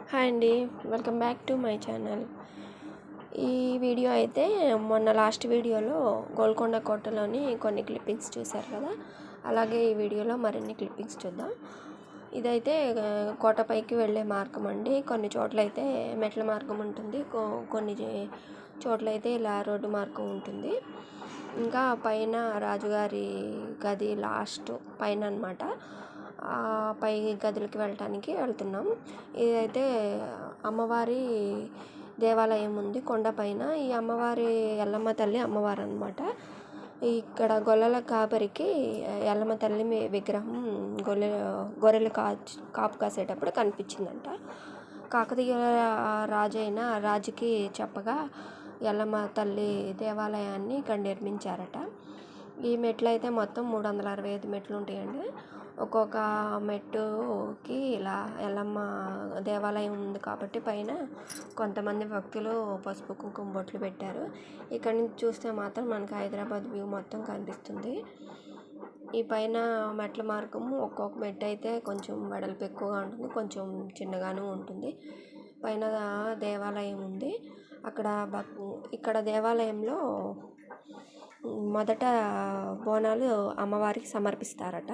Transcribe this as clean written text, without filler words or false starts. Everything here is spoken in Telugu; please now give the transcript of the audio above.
హాయ్ అండి, welcome back to my channel. ఈ వీడియో అయితే మొన్న లాస్ట్ వీడియోలో గోల్కొండ కోటలోని కొన్ని క్లిప్పింగ్స్ చూశారు కదా, అలాగే ఈ వీడియోలో మరిన్ని క్లిప్పింగ్స్ చూద్దాం. ఇదైతే కోటపైకి వెళ్ళే మార్గం అండి. కొన్ని చోట్లయితే మెట్ల మార్గం ఉంటుంది, కొన్ని చోట్లయితే ఇలా రోడ్డు మార్గం ఉంటుంది. ఇంకా పైన రాజుగారి గది లాస్ట్ పైన అన్నమాట. పై గదులకి వెళ్ళటానికి వెళ్తున్నాం. ఇదైతే అమ్మవారి దేవాలయం ఉంది కొండపైన. ఈ అమ్మవారి ఎల్లమ్మ తల్లి అమ్మవారు అన్నమాట. ఇక్కడ గొల్లల కాపరికి ఎల్లమ్మ తల్లి విగ్రహం గొర్రెలు కాపు కాసేటప్పుడు కనిపించిందంట. కాకతీయ రాజైన రాజుకి చెప్పగా ఎల్లమ్మ తల్లి దేవాలయాన్ని ఇక్కడ నిర్మించారట. ఈ మెట్లు అయితే మొత్తం 365 మెట్లు ఉంటాయండి. ఒక్కొక్క మెట్టుకి ఇలా ఎల్లమ్మ దేవాలయం ఉంది కాబట్టి పైన కొంతమంది భక్తులు పసుపు కుంకుమ బొట్లు పెట్టారు. ఇక్కడ నుంచి చూస్తే మాత్రం మనకి హైదరాబాద్ వ్యూ మొత్తం కనిపిస్తుంది. ఈ పైన మెట్ల మార్గము ఒక్కొక్క మెట్టు అయితే కొంచెం వెడల్పు ఎక్కువగా ఉంటుంది, కొంచెం చిన్నగాను ఉంటుంది. పైన దేవాలయం ఉంది. ఇక్కడ దేవాలయంలో మొదట బోనాలు అమ్మవారికి సమర్పిస్తారట.